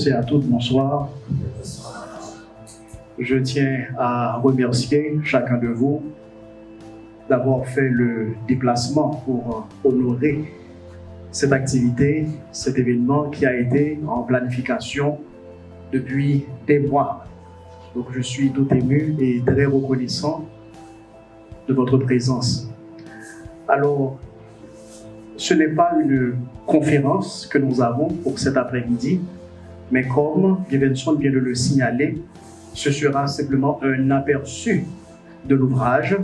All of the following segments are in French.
tous et à toutes, bonsoir. Je tiens à remercier chacun de vous d'avoir fait le déplacement pour honorer cette activité, cet événement qui a été en planification depuis des mois. Donc je suis tout ému et très reconnaissant de votre présence. Alors, ce n'est pas une conférence que nous avons pour cet après-midi, mais comme Givenson vient de le signaler, ce sera simplement un aperçu de l'ouvrage,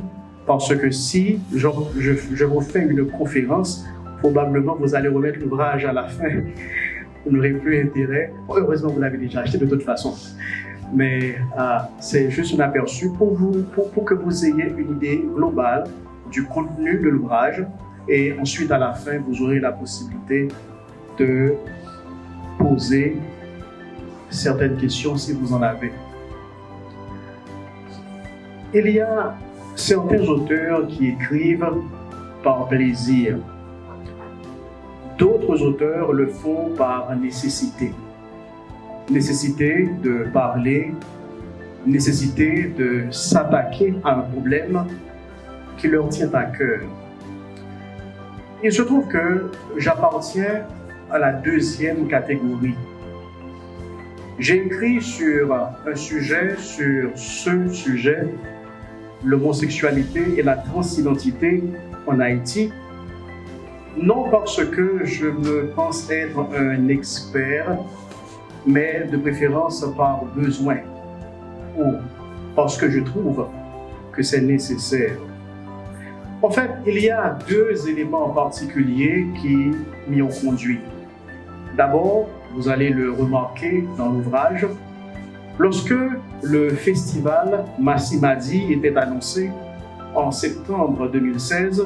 parce que si je vous fais une conférence, probablement vous allez remettre l'ouvrage à la fin. Vous n'aurez plus intérêt. Heureusement, vous l'avez déjà acheté de toute façon. Mais c'est juste un aperçu pour que vous ayez une idée globale du contenu de l'ouvrage. Et ensuite, à la fin, vous aurez la possibilité de poser certaines questions si vous en avez. Il y a certains auteurs qui écrivent par plaisir. D'autres auteurs le font par nécessité. Nécessité de parler, nécessité de s'attaquer à un problème qui leur tient à cœur. Il se trouve que j'appartiens à la deuxième catégorie. J'ai écrit sur un sujet, l'homosexualité et la transidentité en Haïti, non parce que je me pense être un expert, mais de préférence par besoin, ou parce que je trouve que c'est nécessaire. En fait, il y a deux éléments en particulier qui m'y ont conduit. D'abord, vous allez le remarquer dans l'ouvrage, lorsque le festival Massimadi était annoncé en septembre 2016,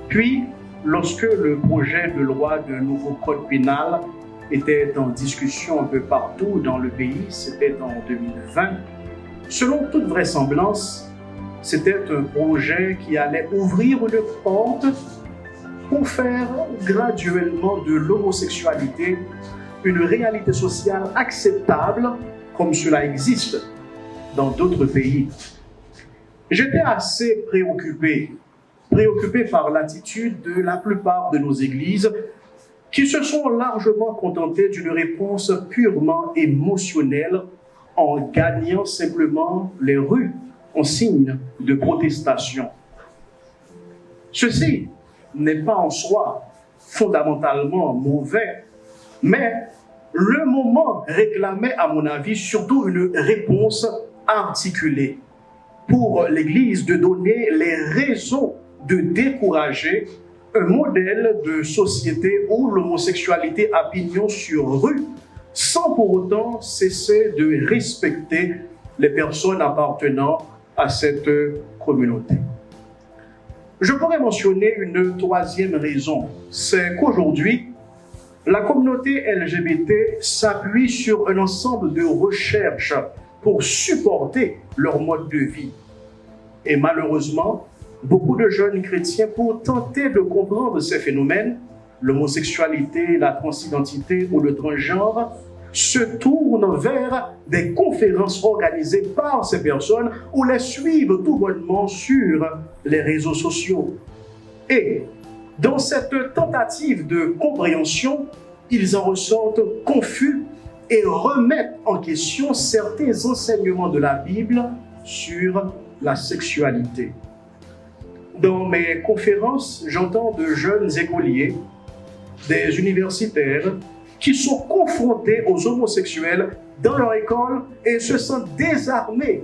puis lorsque le projet de loi d'un nouveau code pénal était en discussion un peu partout dans le pays, c'était en 2020, selon toute vraisemblance, c'était un projet qui allait ouvrir une porte pour faire graduellement de l'homosexualité une réalité sociale acceptable comme cela existe dans d'autres pays. J'étais assez préoccupé par l'attitude de la plupart de nos églises qui se sont largement contentées d'une réponse purement émotionnelle en gagnant simplement les rues en signe de protestation. Ceci n'est pas en soi fondamentalement mauvais, mais le moment réclamait, à mon avis, surtout une réponse articulée pour l'Église de donner les raisons de décourager un modèle de société où l'homosexualité a pignon sur rue, sans pour autant cesser de respecter les personnes appartenant à cette communauté. Je pourrais mentionner une troisième raison, c'est qu'aujourd'hui, la communauté LGBT s'appuie sur un ensemble de recherches pour supporter leur mode de vie. Et malheureusement, beaucoup de jeunes chrétiens, pour tenter de comprendre ces phénomènes, l'homosexualité, la transidentité ou le transgenre, se tournent vers des conférences organisées par ces personnes ou les suivent tout bonnement sur les réseaux sociaux. Et dans cette tentative de compréhension, ils en ressortent confus et remettent en question certains enseignements de la Bible sur la sexualité. Dans mes conférences, j'entends de jeunes écoliers, des universitaires, qui sont confrontés aux homosexuels dans leur école et se sentent désarmés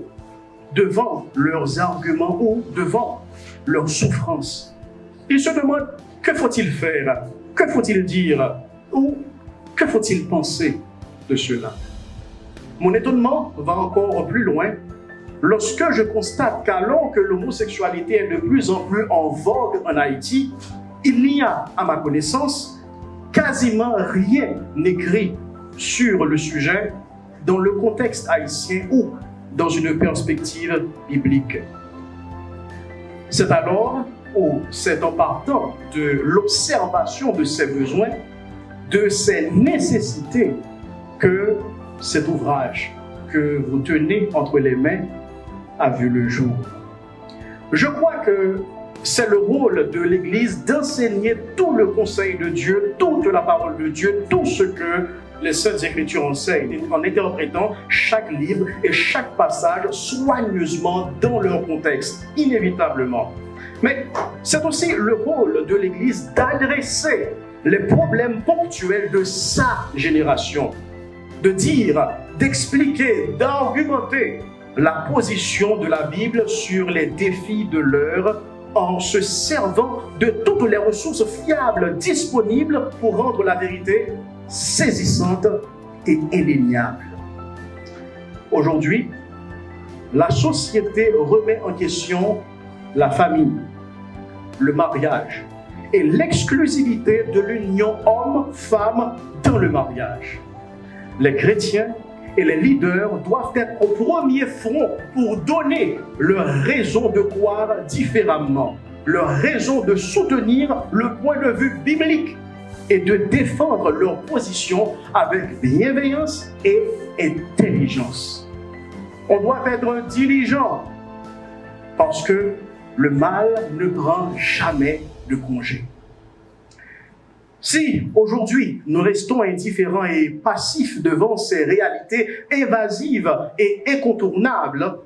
devant leurs arguments ou devant leurs souffrances. Ils se demandent que faut-il faire, que faut-il dire ou que faut-il penser de cela. Mon étonnement va encore plus loin lorsque je constate qu'alors que l'homosexualité est de plus en plus en vogue en Haïti, il n'y a, à ma connaissance, quasiment rien écrit sur le sujet dans le contexte haïtien ou dans une perspective biblique. C'est alors ou c'est en partant de l'observation de ces besoins, de ces nécessités, que cet ouvrage que vous tenez entre les mains a vu le jour. Je crois que c'est le rôle de l'Église d'enseigner tout le conseil de Dieu, toute la parole de Dieu, tout ce que les Saintes Écritures enseignent, en interprétant chaque livre et chaque passage soigneusement dans leur contexte, inévitablement. Mais c'est aussi le rôle de l'Église d'adresser les problèmes ponctuels de sa génération, de dire, d'expliquer, d'argumenter la position de la Bible sur les défis de l'heure en se servant de toutes les ressources fiables disponibles pour rendre la vérité saisissante et indéniable. Aujourd'hui, la société remet en question la famille, le mariage et l'exclusivité de l'union homme-femme dans le mariage. Les chrétiens et les leaders doivent être au premier front pour donner leur raison de croire différemment, leur raison de soutenir le point de vue biblique et de défendre leur position avec bienveillance et intelligence. On doit être diligent parce que le mal ne prend jamais de congé. Si aujourd'hui nous restons indifférents et passifs devant ces réalités invasives et incontournables,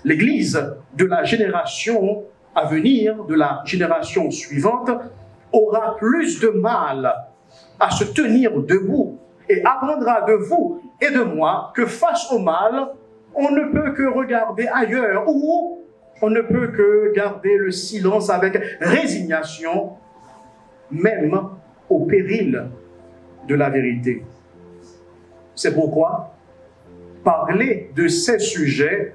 l'Église de la génération à venir, de la génération suivante, aura plus de mal à se tenir debout et apprendra de vous et de moi que face au mal, on ne peut que regarder ailleurs ou on ne peut que garder le silence avec résignation, même au péril de la vérité. C'est pourquoi parler de ces sujets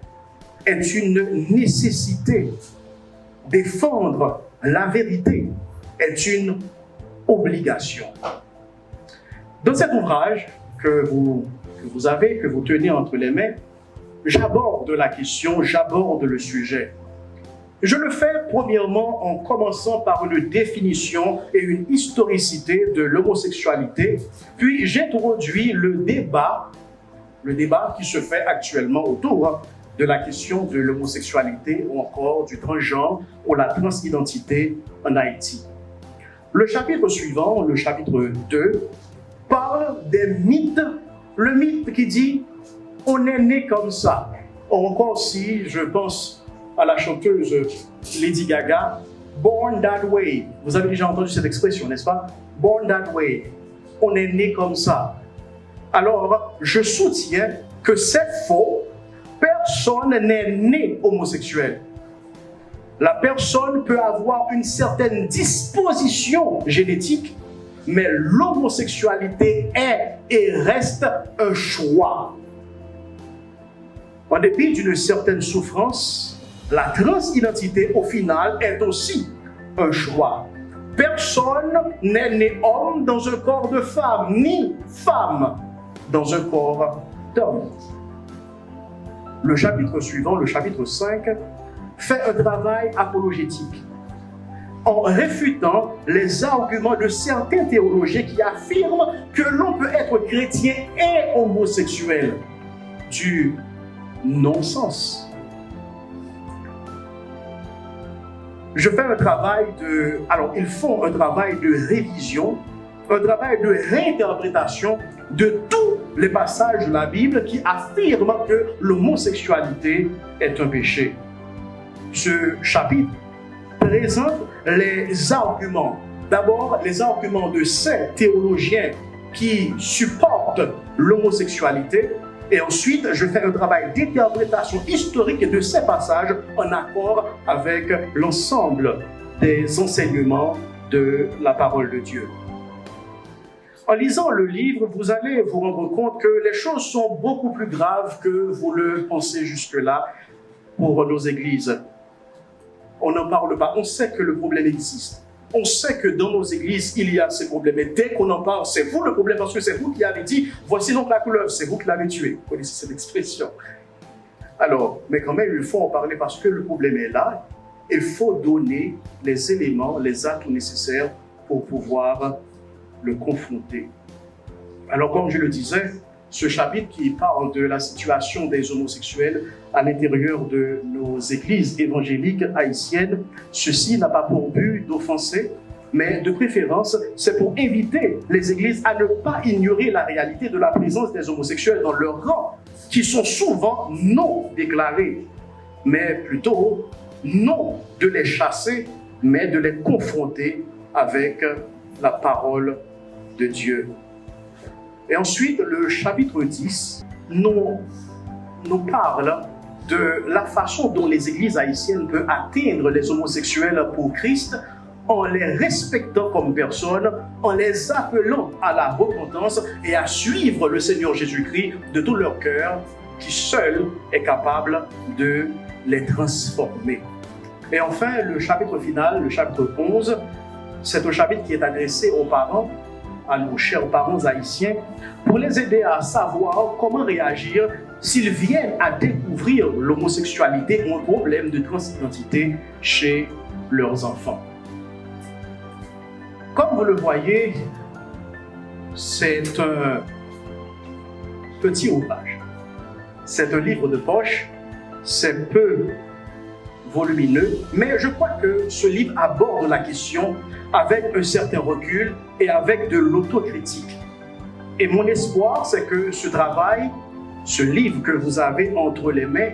est une nécessité. Défendre la vérité est une obligation. Dans cet ouvrage que vous tenez entre les mains, j'aborde la question, j'aborde le sujet. Je le fais premièrement en commençant par une définition et une historicité de l'homosexualité, puis j'introduis le débat qui se fait actuellement autour de la question de l'homosexualité ou encore du transgenre ou la transidentité en Haïti. Le chapitre suivant, le chapitre 2, parle des mythes. Le mythe qui dit « on est né comme ça ». Encore si je pense à la chanteuse Lady Gaga, « born that way ». Vous avez déjà entendu cette expression, n'est-ce pas? « Born that way ». On est né comme ça. Alors, je soutiens que c'est faux. Personne n'est né homosexuel. La personne peut avoir une certaine disposition génétique, mais l'homosexualité est et reste un choix. En dépit d'une certaine souffrance, la transidentité au final est aussi un choix. Personne n'est né homme dans un corps de femme, ni femme dans un corps d'homme. Le chapitre suivant, le chapitre 5, fait un travail apologétique en réfutant les arguments de certains théologiens qui affirment que l'on peut être chrétien et homosexuel. Du non-sens. Je fais un travail ils font un travail de révision, un travail de réinterprétation de tous les passages de la Bible qui affirment que l'homosexualité est un péché. Ce chapitre présente les arguments. D'abord, les arguments de ces théologiens qui supportent l'homosexualité. Et ensuite, je fais un travail d'interprétation historique de ces passages en accord avec l'ensemble des enseignements de la parole de Dieu. En lisant le livre, vous allez vous rendre compte que les choses sont beaucoup plus graves que vous le pensez jusque-là pour nos églises. On n'en parle pas. On sait que le problème existe. On sait que dans nos églises, il y a ces problèmes. Et dès qu'on en parle, c'est vous le problème parce que c'est vous qui avez dit « voici donc la couleuvre », c'est vous qui l'avez tué. Vous connaissez cette expression. Alors, mais quand même, il faut en parler parce que le problème est là. Il faut donner les éléments, les atouts nécessaires pour pouvoir le confronter. Alors, comme je le disais, ce chapitre qui parle de la situation des homosexuels à l'intérieur de nos églises évangéliques haïtiennes. Ceci n'a pas pour but d'offenser, mais de préférence, c'est pour inviter les églises à ne pas ignorer la réalité de la présence des homosexuels dans leurs rangs, qui sont souvent non déclarés, mais plutôt non de les chasser, mais de les confronter avec la parole de Dieu. Et ensuite, le chapitre 10 nous parle de la façon dont les églises haïtiennes peuvent atteindre les homosexuels pour Christ en les respectant comme personnes, en les appelant à la repentance et à suivre le Seigneur Jésus-Christ de tout leur cœur, qui seul est capable de les transformer. Et enfin, le chapitre final, le chapitre 11, c'est un chapitre qui est adressé aux parents, à nos chers parents haïtiens, pour les aider à savoir comment réagir s'ils viennent à découvrir l'homosexualité ou un problème de transidentité chez leurs enfants. Comme vous le voyez, c'est un petit ouvrage. C'est un livre de poche, c'est peu volumineux, mais je crois que ce livre aborde la question avec un certain recul et avec de l'autocritique. Et mon espoir, c'est que ce travail, ce livre que vous avez entre les mains,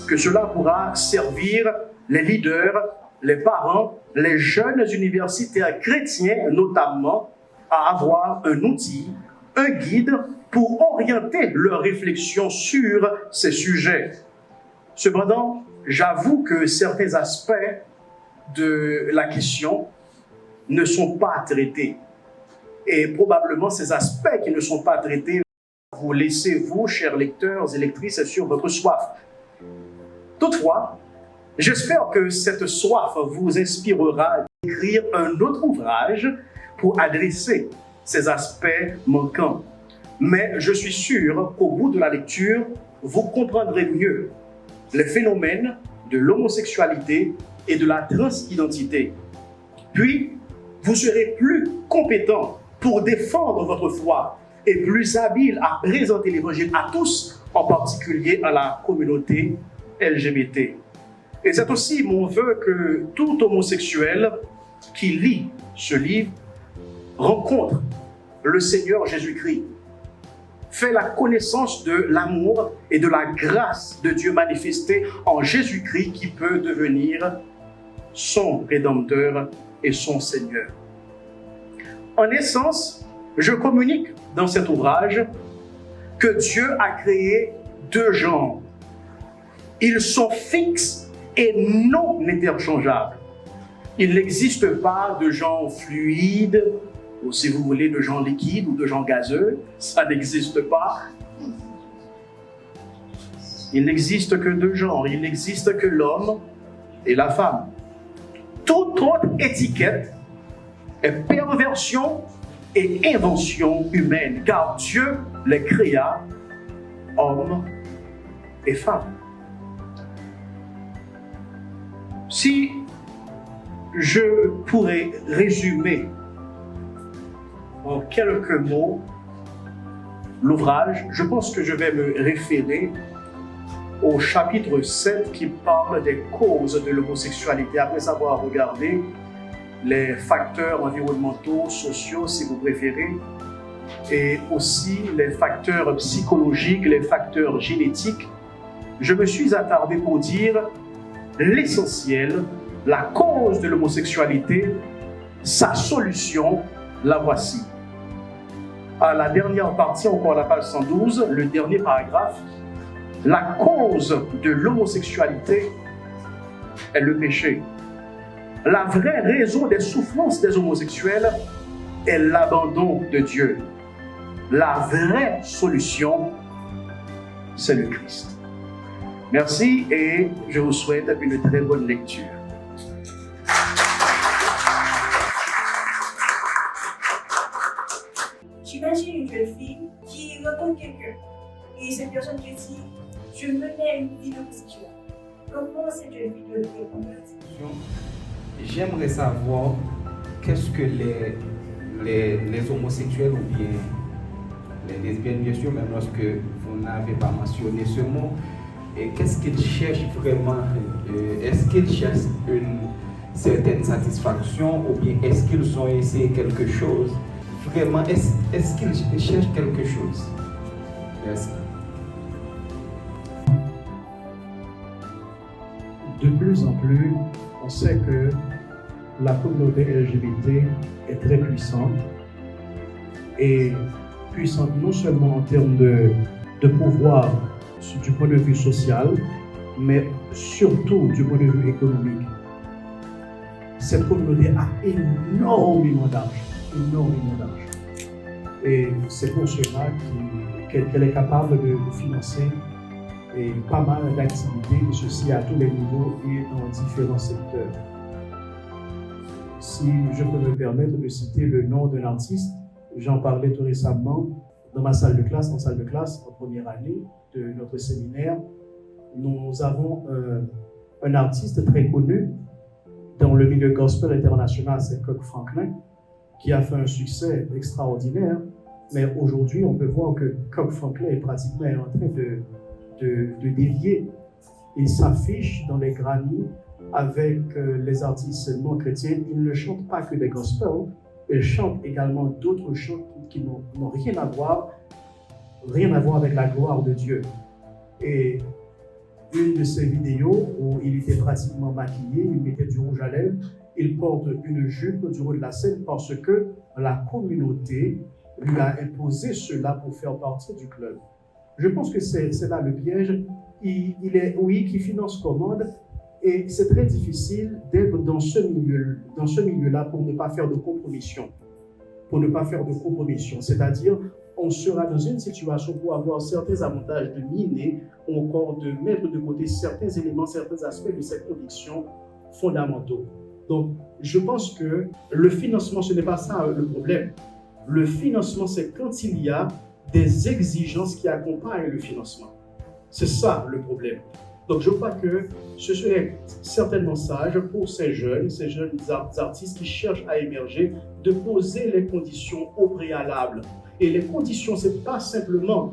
que cela pourra servir les leaders, les parents, les jeunes universitaires chrétiens notamment, à avoir un outil, un guide pour orienter leurs réflexions sur ces sujets. Cependant, j'avoue que certains aspects de la question ne sont pas traités. Et probablement ces aspects qui ne sont pas traités, vous laissez, vous, chers lecteurs et lectrices, sur votre soif. Toutefois, j'espère que cette soif vous inspirera d'écrire un autre ouvrage pour adresser ces aspects manquants. Mais je suis sûr qu'au bout de la lecture, vous comprendrez mieux les phénomènes de l'homosexualité et de la transidentité. Puis, vous serez plus compétent pour défendre votre foi et plus habile à présenter l'évangile à tous, en particulier à la communauté LGBT. Et c'est aussi mon vœu que tout homosexuel qui lit ce livre rencontre le Seigneur Jésus-Christ, fait la connaissance de l'amour et de la grâce de Dieu manifestée en Jésus-Christ qui peut devenir son Rédempteur et son Seigneur. En essence, je communique dans cet ouvrage que Dieu a créé deux genres. Ils sont fixes et non interchangeables. Il n'existe pas de genre fluide, ou si vous voulez, de genre liquide ou de genre gazeux. Ça n'existe pas. Il n'existe que deux genres. Il n'existe que l'homme et la femme. Toute autre étiquette est perversion et invention humaine, car Dieu les créa, hommes et femmes. Si je pourrais résumer en quelques mots l'ouvrage, je pense que je vais me référer au chapitre 7 qui parle des causes de l'homosexualité, après avoir regardé les facteurs environnementaux, sociaux, si vous préférez, et aussi les facteurs psychologiques, les facteurs génétiques. Je me suis attardé pour dire l'essentiel, la cause de l'homosexualité, sa solution, la voici. À la dernière partie, encore à la page 112, le dernier paragraphe, la cause de l'homosexualité est le péché. La vraie raison des souffrances des homosexuels est l'abandon de Dieu. La vraie solution, c'est le Christ. Merci et je vous souhaite une très bonne lecture. J'imagine une jeune fille qui rencontre quelqu'un et cette personne lui dit « Je menais une vie d'homosexuel ». Comment cette jeune fille doit répondre à cette question? J'aimerais savoir qu'est-ce que les homosexuels ou bien les lesbiennes, bien sûr, même lorsque vous n'avez pas mentionné ce mot. Et qu'est-ce qu'ils cherchent vraiment? Est-ce qu'ils cherchent une certaine satisfaction ou bien est-ce qu'ils ont essayé quelque chose? Vraiment, est-ce qu'ils cherchent quelque chose? Merci. De plus en plus, on sait que la communauté LGBT est très puissante et puissante non seulement en termes de pouvoir du point de vue social, mais surtout du point de vue économique. Cette communauté a énormément d'argent, Et c'est pour cela qu'elle est capable de financer pas mal d'activités, et ceci à tous les niveaux et dans différents secteurs. Si je peux me permettre de citer le nom d'un artiste, j'en parlais tout récemment dans ma salle de classe, en première année de notre séminaire. Nous avons un artiste très connu dans le milieu gospel international, c'est Kirk Franklin, qui a fait un succès extraordinaire. Mais aujourd'hui, on peut voir que Kirk Franklin est pratiquement en train de dévier. Il s'affiche dans les Grammys avec les artistes non chrétiens. Il ne chante pas que des gospels, il chante également d'autres chants qui n'ont rien à voir avec la gloire de Dieu. Et une de ces vidéos où il était pratiquement maquillé, il mettait du rouge à lèvres, il porte une jupe du haut de la scène parce que la communauté lui a imposé cela pour faire partie du club. Je pense que c'est là le piège. Il est, oui, qui finance commande, et c'est très difficile d'être dans ce milieu-là pour ne pas faire de compromission. C'est-à-dire, on sera dans une situation pour avoir certains avantages de miner ou encore de mettre de côté certains éléments, certains aspects de ces convictions fondamentaux. Donc, je pense que le financement, ce n'est pas ça le problème. Le financement, c'est quand il y a des exigences qui accompagnent le financement. C'est ça le problème. Donc, je crois que ce serait certainement sage pour ces jeunes artistes qui cherchent à émerger, de poser les conditions au préalable. Et les conditions, ce n'est pas simplement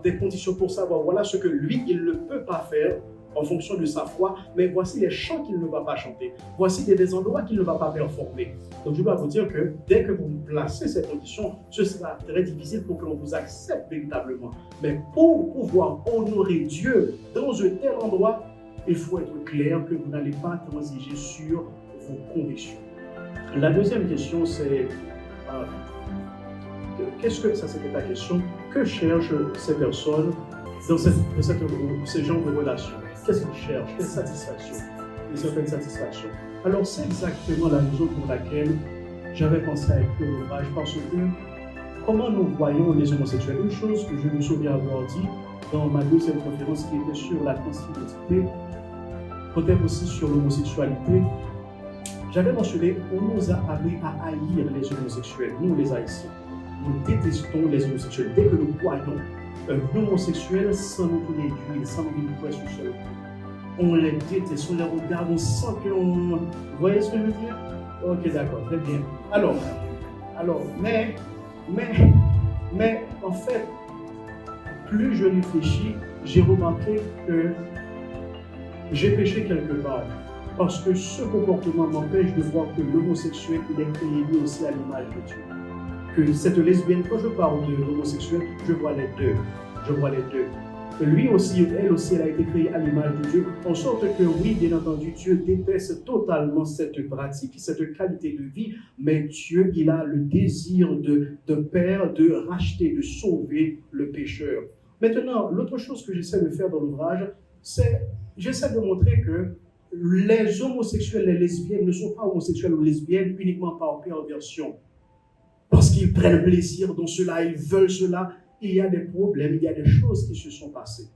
des conditions pour savoir, voilà ce que lui, il ne peut pas faire en fonction de sa foi, mais voici les chants qu'il ne va pas chanter. Voici des endroits qu'il ne va pas performer. Donc, je dois vous dire que dès que vous placez ces conditions, ce sera très difficile pour que l'on vous accepte véritablement. Mais pour pouvoir honorer Dieu dans un tel endroit, il faut être clair que vous n'allez pas transiger sur vos convictions. La deuxième question, c'est qu'est-ce que, ça c'était la question, que cherchent ces personnes dans ce genre de relations? Qu'est-ce qu'ils cherchent? Quelle satisfaction? Une certaine satisfaction. Alors c'est exactement la raison pour laquelle j'avais pensé à écrire l'ouvrage, parce que comment nous voyons les homosexuels? Une chose que je me souviens avoir dit dans ma deuxième conférence qui était sur la transidentité, peut-être aussi sur l'homosexualité, j'avais mentionné qu'on nous a appris à haïr les homosexuels, nous les Haïtiens. Nous détestons les homosexuels. Dès que nous voyons un homosexuel sans nous donner d'huile, sans nous donner de poids sur le cou, on les déteste, on les regarde, on sent qu'on... Vous voyez ce que je veux dire? Ok, d'accord, très bien. Alors, mais, en fait, plus je réfléchis, j'ai remarqué que j'ai péché quelque part. Parce que ce comportement m'empêche de voir que l'homosexuel, il est créé lui aussi à l'image de Dieu. Que cette lesbienne, quand je parle de l'homosexuel, je vois les deux. Lui aussi, elle aussi, elle a été créée à l'image de Dieu, en sorte que oui, bien entendu, Dieu déteste totalement cette pratique, cette qualité de vie, mais Dieu, il a le désir de Père, de racheter, de sauver le pécheur. Maintenant, l'autre chose que j'essaie de faire dans l'ouvrage, c'est, j'essaie de montrer que les homosexuels, les lesbiennes ne sont pas homosexuels ou lesbiennes uniquement par perversion. Parce qu'ils prennent plaisir dans cela, ils veulent cela. Il y a des problèmes, il y a des choses qui se sont passées.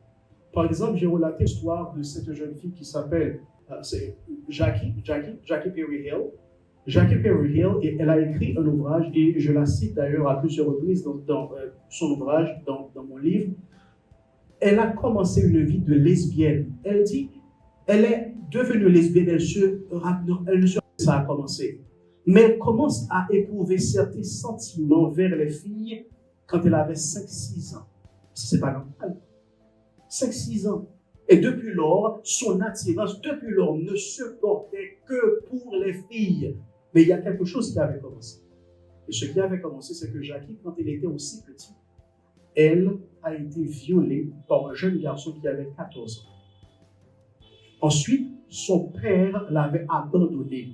Par exemple, j'ai relaté l'histoire de cette jeune fille qui s'appelle Jackie Perry Hill. Jackie Perry Hill, et elle a écrit un ouvrage, et je la cite d'ailleurs à plusieurs reprises dans son ouvrage, dans mon livre. Elle a commencé une vie de lesbienne. Elle dit, elle est devenue lesbienne, elle ne sait pas ça a commencé. Mais elle commence à éprouver certains sentiments vers les filles quand elle avait 5-6 ans. C'est pas normal. 5-6 ans. Et depuis lors, son attirance, depuis lors, ne se portait que pour les filles. Mais il y a quelque chose qui avait commencé. Et ce qui avait commencé, c'est que Jackie, quand elle était aussi petite, elle a été violée par un jeune garçon qui avait 14 ans. Ensuite, son père l'avait abandonnée.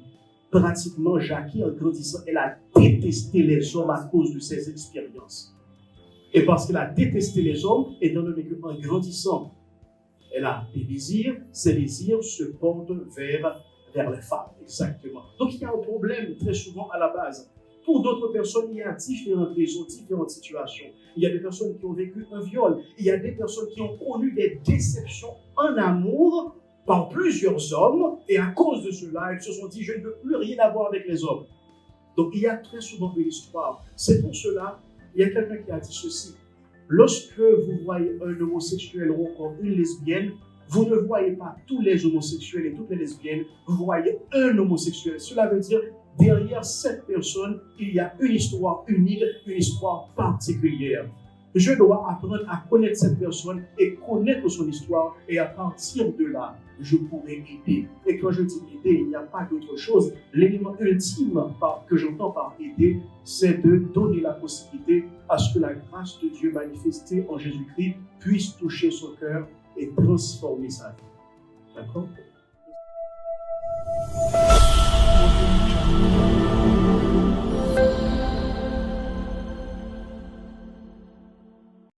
Pratiquement, Jackie, en grandissant, elle a détesté les hommes à cause de ses expériences. Et parce qu'elle a détesté les hommes, étant donné qu'en grandissant, elle a des désirs, ces désirs se portent vers les femmes, exactement. Donc il y a un problème très souvent à la base. Pour d'autres personnes, il y a différentes raisons, différentes situations. Il y a des personnes qui ont vécu un viol. Il y a des personnes qui ont connu des déceptions en amour par plusieurs hommes. Et à cause de cela, elles se sont dit, je ne veux plus rien avoir avec les hommes. Donc il y a très souvent une histoire. C'est pour cela, il y a quelqu'un qui a dit ceci. Lorsque vous voyez un homosexuel ou encore une lesbienne, vous ne voyez pas tous les homosexuels et toutes les lesbiennes, vous voyez un homosexuel. Cela veut dire, derrière cette personne, il y a une histoire unique, une histoire particulière. Je dois apprendre à connaître cette personne et connaître son histoire, et à partir de là, je pourrai aider. Et quand je dis aider, il n'y a pas d'autre chose. L'élément ultime que j'entends par aider, c'est de donner la possibilité à ce que la grâce de Dieu manifestée en Jésus-Christ puisse toucher son cœur et transformer sa vie. D'accord?